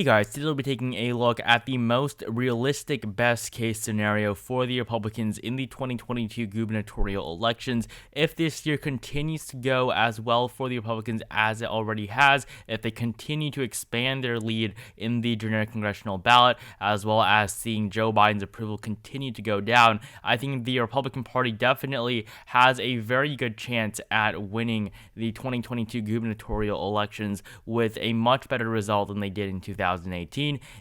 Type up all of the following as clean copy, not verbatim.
Hey guys, today we'll be taking a look at the most realistic best case scenario for the Republicans in the 2022 gubernatorial elections. If this year continues to go as well for the Republicans as it already has, if they continue to expand their lead in the generic congressional ballot, as well as seeing Joe Biden's approval continue to go down, I think the Republican Party definitely has a very good chance at winning the 2022 gubernatorial elections with a much better result than they did in 2018.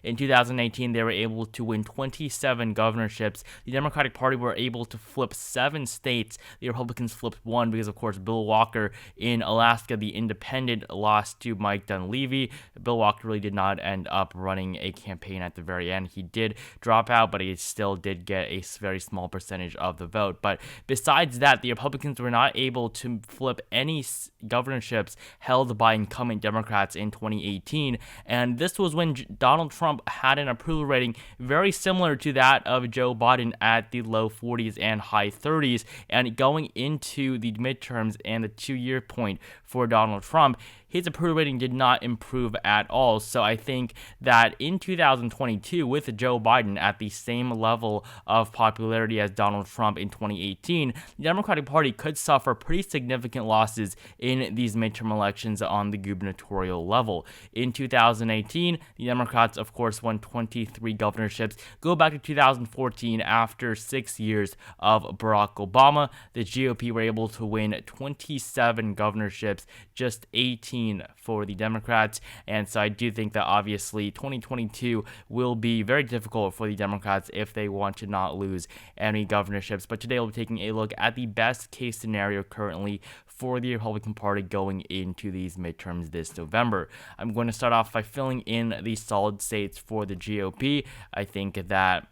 In 2018, they were able to win 27 governorships. The Democratic Party were able to flip 7 states. The Republicans flipped 1 because, of course, Bill Walker in Alaska, the independent, lost to Mike Dunleavy. Bill Walker really did not end up running a campaign at the very end. He did drop out, but he still did get a very small percentage of the vote. But besides that, the Republicans were not able to flip any governorships held by incumbent Democrats in 2018. And this was when Donald Trump had an approval rating very similar to that of Joe Biden at the low 40s and high 30s. And going into the midterms and the 2-year point for Donald Trump, his approval rating did not improve at all. So I think that in 2022, with Joe Biden at the same level of popularity as Donald Trump in 2018, the Democratic Party could suffer pretty significant losses in these midterm elections on the gubernatorial level. In 2018, the Democrats, of course, won 23 governorships. Go back to 2014, after 6 years of Barack Obama, the GOP were able to win 27 governorships, just 18 for the Democrats. And so I do think that obviously 2022 will be very difficult for the Democrats if they want to not lose any governorships. But today we'll be taking a look at the best case scenario currently for the Republican Party going into these midterms this November. I'm going to start off by filling in the solid states for the GOP. I think that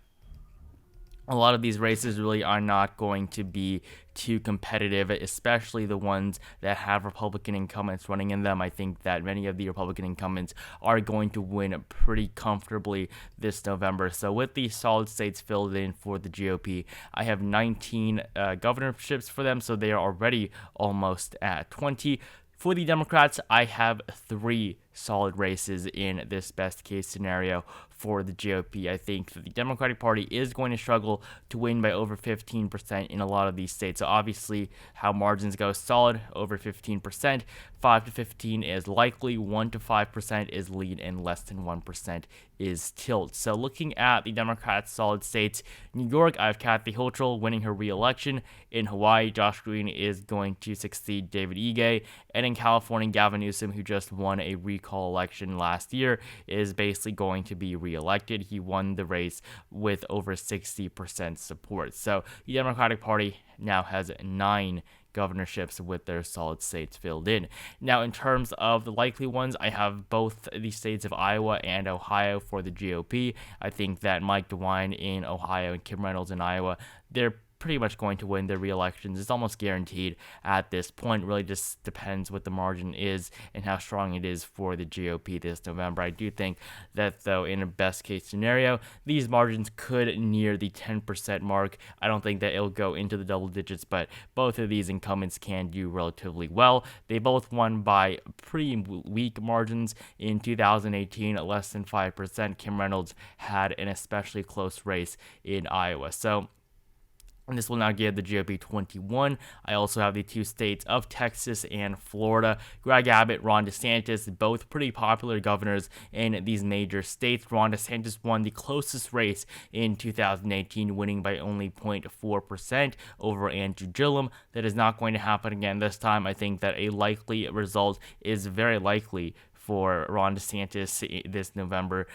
a lot of these races really are not going to be too competitive, especially the ones that have Republican incumbents running in them. I think that many of the Republican incumbents are going to win pretty comfortably this November. So with the solid states filled in for the GOP, I have 19 governorships for them, so they are already almost at 20. For the Democrats, I have 3 solid races in this best case scenario for the GOP. I think that the Democratic Party is going to struggle to win by over 15% in a lot of these states. So obviously, how margins go, solid over 15%, 5 to 15 is likely, 1 to 5% is lead, and less than 1% is tilt. So looking at the Democrats' solid states, New York, I have Kathy Hochul winning her re-election. In Hawaii, Josh Green is going to succeed David Ige. And in California, Gavin Newsom, who just won a recall election last year, is basically going to be re-elected. He won the race with over 60% support. So the Democratic Party now has 9 governorships with their solid states filled in. Now, in terms of the likely ones, I have both the states of Iowa and Ohio for the GOP. I think that Mike DeWine in Ohio and Kim Reynolds in Iowa, they're pretty much going to win their re-elections. It's almost guaranteed at this point. Really just depends what the margin is and how strong it is for the GOP this November. I do think that, though, in a best case scenario, these margins could near the 10% mark. I don't think that it'll go into the double digits, but both of these incumbents can do relatively well. They both won by pretty weak margins in 2018, less than 5%. Kim Reynolds had an especially close race in Iowa. So and this will now give the GOP 21. I also have the 2 states of Texas and Florida. Greg Abbott, Ron DeSantis, both pretty popular governors in these major states. Ron DeSantis won the closest race in 2018, winning by only 0.4% over Andrew Gillum. That is not going to happen again this time. I think that a likely result is very likely for Ron DeSantis this November.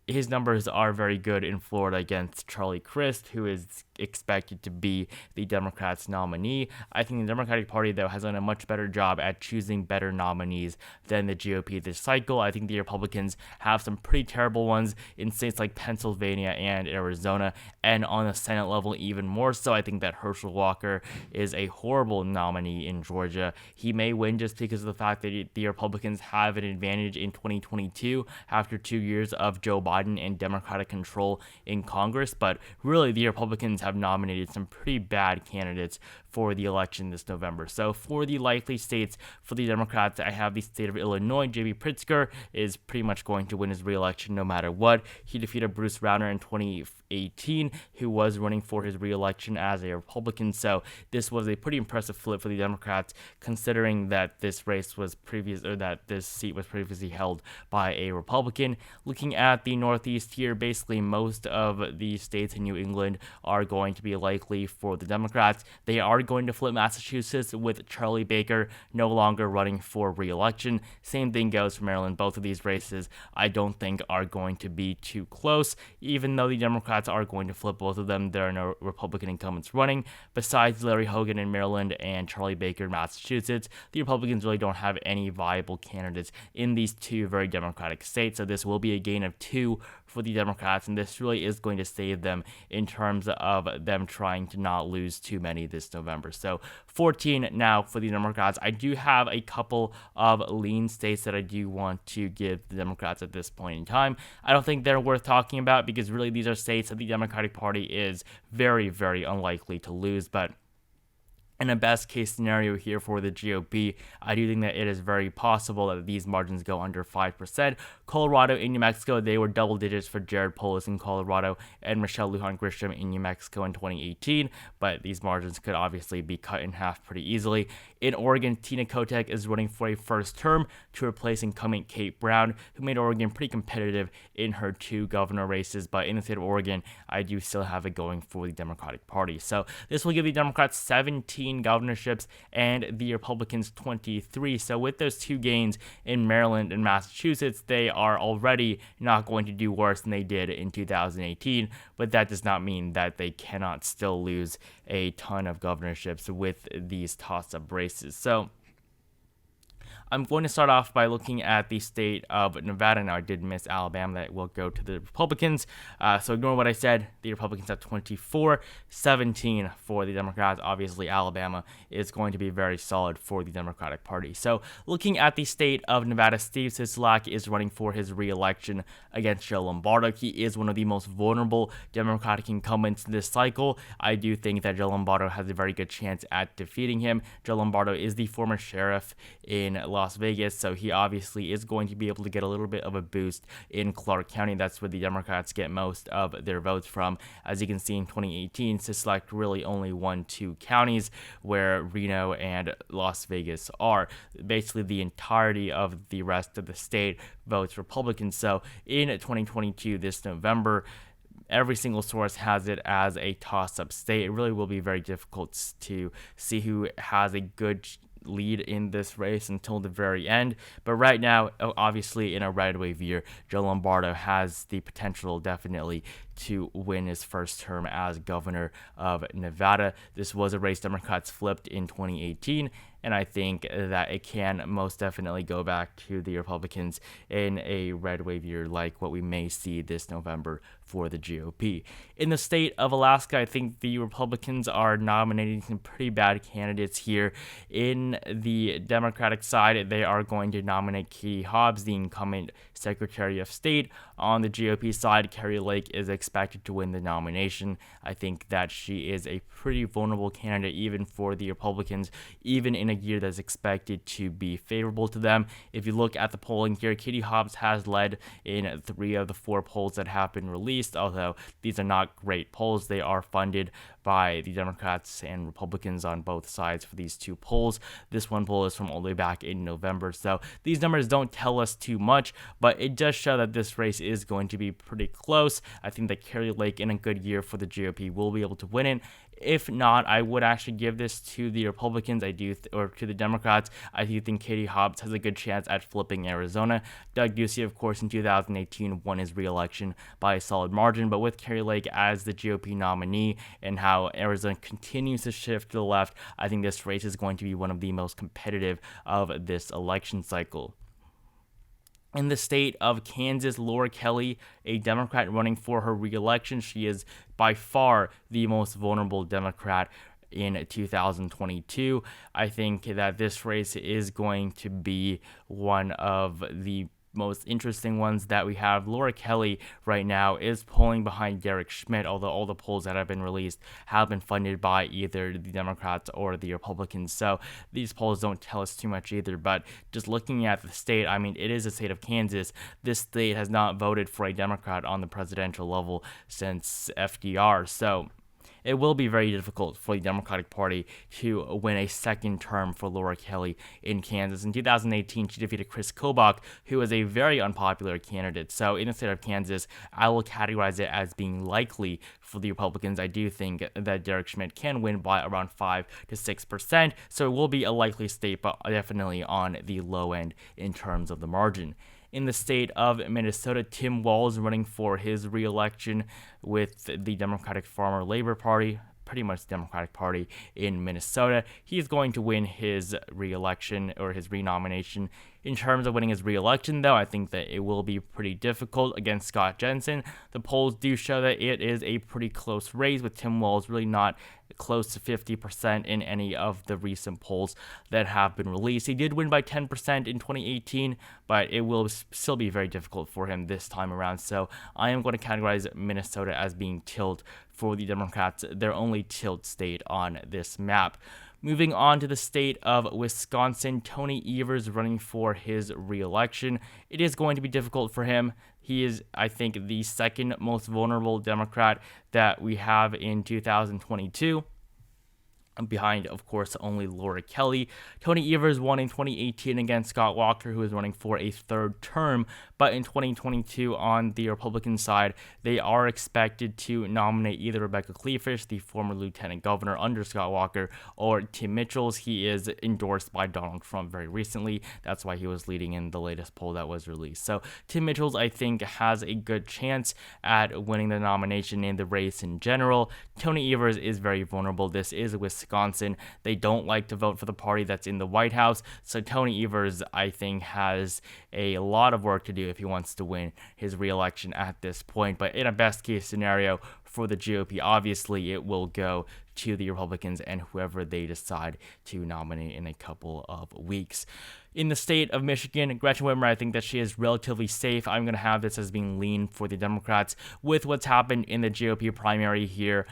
His numbers are very good in Florida against Charlie Crist, who is expected to be the Democrats' nominee. I think the Democratic Party, though, has done a much better job at choosing better nominees than the GOP this cycle. I think the Republicans have some pretty terrible ones in states like Pennsylvania and Arizona, and on the Senate level even more so. I think that Herschel Walker is a horrible nominee in Georgia. He may win just because of the fact that the Republicans have an advantage in 2022 after 2 years of Joe Biden Biden and Democratic control in Congress, but really the Republicans have nominated some pretty bad candidates for the election this November. So for the likely states for the Democrats, I have the state of Illinois. J.B. Pritzker is pretty much going to win his re-election no matter what. He defeated Bruce Rauner in 2018, who was running for his re-election as a Republican. So this was a pretty impressive flip for the Democrats, considering that this seat was previously held by a Republican. Looking at the Northeast here, basically most of the states in New England are going to be likely for the Democrats. They are going to flip Massachusetts with Charlie Baker no longer running for re-election. Same thing goes for Maryland. Both of these races I don't think are going to be too close. Even though the Democrats are going to flip both of them, there are no Republican incumbents running. Besides Larry Hogan in Maryland and Charlie Baker in Massachusetts, the Republicans really don't have any viable candidates in these two very Democratic states. So this will be a gain of 2 for the Democrats, and this really is going to save them in terms of them trying to not lose too many this November. So 14 now for the Democrats. I do have a couple of lean states that I do want to give the Democrats at this point in time. I don't think they're worth talking about because really these are states that the Democratic Party is very, very unlikely to lose, but in a best case scenario here for the GOP, I do think that it is very possible that these margins go under 5%. Colorado and New Mexico, they were double digits for Jared Polis in Colorado and Michelle Lujan Grisham in New Mexico in 2018, but these margins could obviously be cut in half pretty easily. In Oregon, Tina Kotek is running for a first term to replace incumbent Kate Brown, who made Oregon pretty competitive in her 2 governor races, but in the state of Oregon, I do still have it going for the Democratic Party. So this will give the Democrats 17 governorships and the Republicans 23. So with those 2 gains in Maryland and Massachusetts, they are already not going to do worse than they did in 2018, but that does not mean that they cannot still lose a ton of governorships with these toss-up races. So I'm going to start off by looking at the state of Nevada. Now, I did miss Alabama. That will go to the Republicans. So ignore what I said. The Republicans have 24, 17 for the Democrats. Obviously, Alabama is going to be very solid for the Democratic Party. So looking at the state of Nevada, Steve Sisolak is running for his re-election against Joe Lombardo. He is one of the most vulnerable Democratic incumbents this cycle. I do think that Joe Lombardo has a very good chance at defeating him. Joe Lombardo is the former sheriff in Las Vegas, so he obviously is going to be able to get a little bit of a boost in Clark County. That's where the Democrats get most of their votes from. As you can see in 2018, Sisolak really only won 2 counties where Reno and Las Vegas are. Basically, the entirety of the rest of the state votes Republican. So in 2022, this November, every single source has it as a toss-up state. It really will be very difficult to see who has a good lead in this race until the very end. But right now, obviously in a red wave year, Joe Lombardo has the potential definitely to win his first term as governor of Nevada. This was a race Democrats flipped in 2018, and I think that it can most definitely go back to the Republicans in a red wave year like what we may see this November for the GOP. In the state of Alaska, I think the Republicans are nominating some pretty bad candidates here. In the Democratic side, they are going to nominate Katie Hobbs, the incumbent Secretary of State. On the GOP side, Kari Lake is expected to win the nomination. I think that she is a pretty vulnerable candidate even for the Republicans, even in a year that's expected to be favorable to them. If you look at the polling here, Katie Hobbs has led in 3 of the 4 polls that have been released, although these are not great polls. They are funded by the Democrats and Republicans on both sides for these 2 polls. This one poll is from all the way back in November, so these numbers don't tell us too much, but it does show that this race is going to be pretty close. I think that Kari Lake, in a good year for the GOP, will be able to win it. If not, I would actually give this to the Republicans. Or to the Democrats. I do think Katie Hobbs has a good chance at flipping Arizona. Doug Ducey, of course, in 2018 won his re-election by a solid margin, but with Kari Lake as the GOP nominee and how Arizona continues to shift to the left, I think this race is going to be one of the most competitive of this election cycle. In the state of Kansas, Laura Kelly, a Democrat running for her re-election. She is by far the most vulnerable Democrat in 2022. I think that this race is going to be one of the most interesting ones that we have, Laura Kelly right now is polling behind Derek Schmidt, although all the polls that have been released have been funded by either the Democrats or the Republicans. So these polls don't tell us too much either. But just looking at the state, I mean, it is a state of Kansas. This state has not voted for a Democrat on the presidential level since FDR. So it will be very difficult for the Democratic Party to win a second term for Laura Kelly in Kansas. In 2018, she defeated Chris Kobach, who was a very unpopular candidate. So in the state of Kansas, I will categorize it as being likely for the Republicans. I do think that Derek Schmidt can win by around 5 to 6%. So it will be a likely state, but definitely on the low end in terms of the margin. In the state of Minnesota, Tim Walz running for his re-election with the Democratic Farmer Labor Party, pretty much the Democratic Party in Minnesota. He's going to win his re-election or his renomination. In terms of winning his re-election, though, I think that it will be pretty difficult against Scott Jensen. The polls do show that it is a pretty close race, with Tim Walz really not close to 50% in any of the recent polls that have been released. He did win by 10% in 2018, but it will still be very difficult for him this time around. So I am going to categorize Minnesota as being tilt for the Democrats, their only tilt state on this map. Moving on to the state of Wisconsin, Tony Evers running for his re-election. It is going to be difficult for him. He is, I think, the second most vulnerable Democrat that we have in 2022. Behind, of course, only Laura Kelly. Tony Evers won in 2018 against Scott Walker, who is running for a third term. But in 2022, on the Republican side, they are expected to nominate either Rebecca Kleefisch, the former lieutenant governor under Scott Walker, or Tim Mitchell. He is endorsed by Donald Trump very recently. That's why he was leading in the latest poll that was released. So Tim Mitchell, I think, has a good chance at winning the nomination in the race in general. Tony Evers is very vulnerable. This is Wisconsin. They don't like to vote for the party that's in the White House. So Tony Evers, I think, has a lot of work to do if he wants to win his re-election at this point. But in a best case scenario for the GOP, obviously it will go to the Republicans and whoever they decide to nominate in a couple of weeks. In the state of Michigan, Gretchen Whitmer, I think that she is relatively safe. I'm going to have this as being lean for the Democrats with what's happened in the GOP primary here,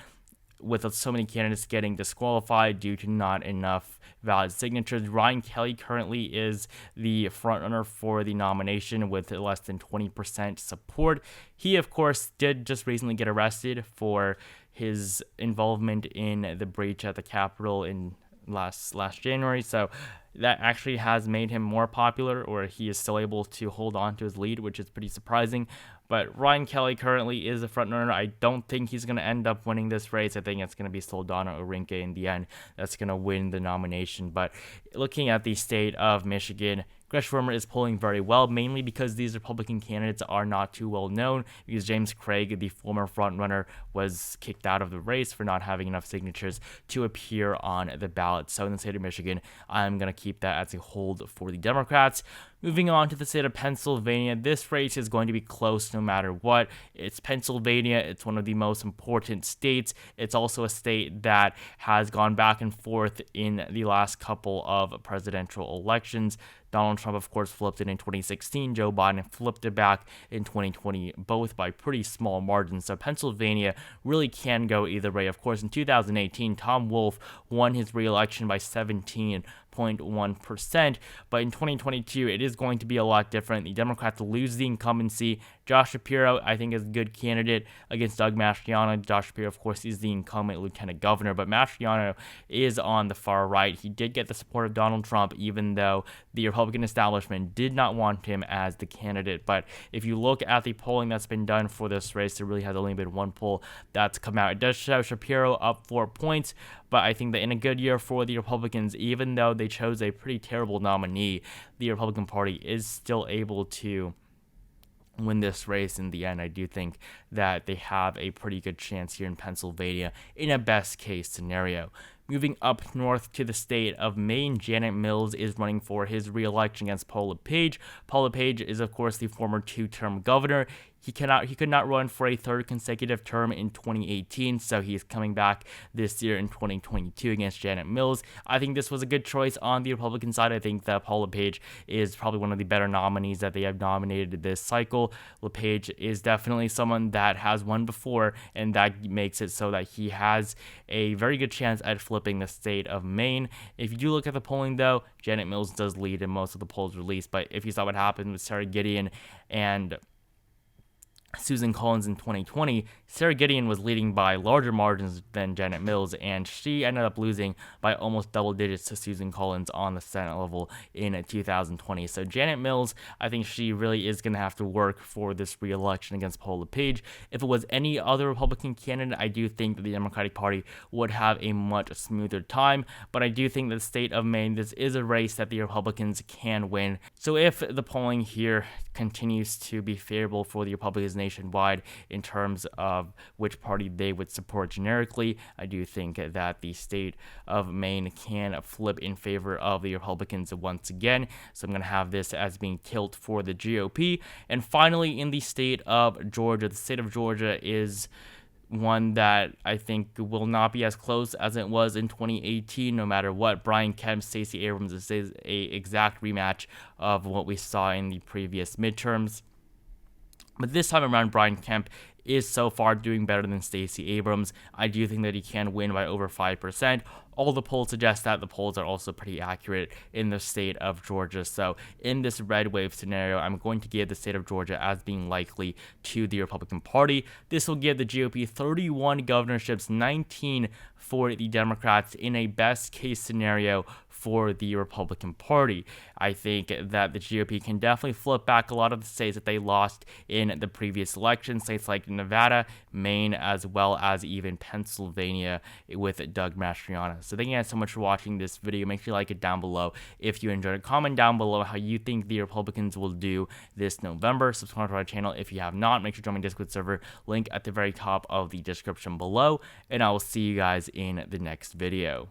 with so many candidates getting disqualified due to not enough valid signatures. Ryan Kelly currently is the frontrunner for the nomination with less than 20% support. He, of course, did just recently get arrested for his involvement in the breach at the Capitol in last January, so that actually has made him more popular, or he is still able to hold on to his lead, which is pretty surprising. But Ryan Kelly currently is the frontrunner. I don't think he's going to end up winning this race. I think it's going to be Soldana Orinke in the end that's going to win the nomination. But looking at the state of Michigan, Gretchen Whitmer is polling very well, mainly because these Republican candidates are not too well known, because James Craig, the former frontrunner, was kicked out of the race for not having enough signatures to appear on the ballot. So in the state of Michigan, I'm going to keep that as a hold for the Democrats. Moving on to the state of Pennsylvania, this race is going to be close no matter what. It's Pennsylvania. It's one of the most important states. It's also a state that has gone back and forth in the last couple of presidential elections. Donald Trump, of course, flipped it in 2016. Joe Biden flipped it back in 2020, both by pretty small margins. So Pennsylvania really can go either way. Of course, in 2018, Tom Wolf won his re-election by 17.1%, but in 2022 it is going to be a lot different. The Democrats lose the incumbency. Josh Shapiro, I think, is a good candidate against Doug Mastriano. Josh Shapiro, of course, is the incumbent lieutenant governor, but Mastriano is on the far right. He did get the support of Donald Trump, even though the Republican establishment did not want him as the candidate. But if you look at the polling that's been done for this race, there really has only been one poll that's come out. It does show Shapiro up 4 points, but I think that in a good year for the Republicans, even though they chose a pretty terrible nominee, the Republican Party is still able to win this race in the end. I do think that they have a pretty good chance here in Pennsylvania in a best case scenario. Moving up north to the state of Maine, Janet Mills is running for his re-election against Paul LePage. Paul LePage is, of course, the former two-term governor. He could not run for a third consecutive term in 2018, so he is coming back this year in 2022 against Janet Mills. I think this was a good choice on the Republican side. I think that Paul LePage is probably one of the better nominees that they have nominated this cycle. LePage is definitely someone that has won before, and that makes it so that he has a very good chance at flipping the state of Maine. If you do look at the polling, though, Janet Mills does lead in most of the polls released, but if you saw what happened with Sarah Gideon and Susan Collins in 2020, Sarah Gideon was leading by larger margins than Janet Mills, and she ended up losing by almost double digits to Susan Collins on the Senate level in 2020. So Janet Mills, I think she really is going to have to work for this re-election against Paul LePage. If it was any other Republican candidate, I do think that the Democratic Party would have a much smoother time, but I do think that the state of Maine, this is a race that the Republicans can win. So if the polling here continues to be favorable for the Republicans nationwide in terms of which party they would support generically, I do think that the state of Maine can flip in favor of the Republicans once again. So I'm going to have this as being tilt for the GOP. And finally, in the state of Georgia, the state of Georgia is one that I think will not be as close as it was in 2018, no matter what. Brian Kemp, Stacey Abrams, this is a exact rematch of what we saw in the previous midterms. But this time around, Brian Kemp is so far doing better than Stacey Abrams. I do think that he can win by over 5%. All the polls suggest that. The polls are also pretty accurate in the state of Georgia. So in this red wave scenario, I'm going to give the state of Georgia as being likely to the Republican Party. This will give the GOP 31 governorships, 19 for the Democrats in a best case scenario for the Republican Party. I think that the GOP can definitely flip back a lot of the states that they lost in the previous election, states like Nevada, Maine, as well as even Pennsylvania with Doug Mastriano. So thank you guys so much for watching this video. Make sure you like it down below if you enjoyed it. Comment down below how you think the Republicans will do this November. Subscribe to our channel if you have not. Make sure to join my Discord server, link at the very top of the description below, and I will see you guys in the next video.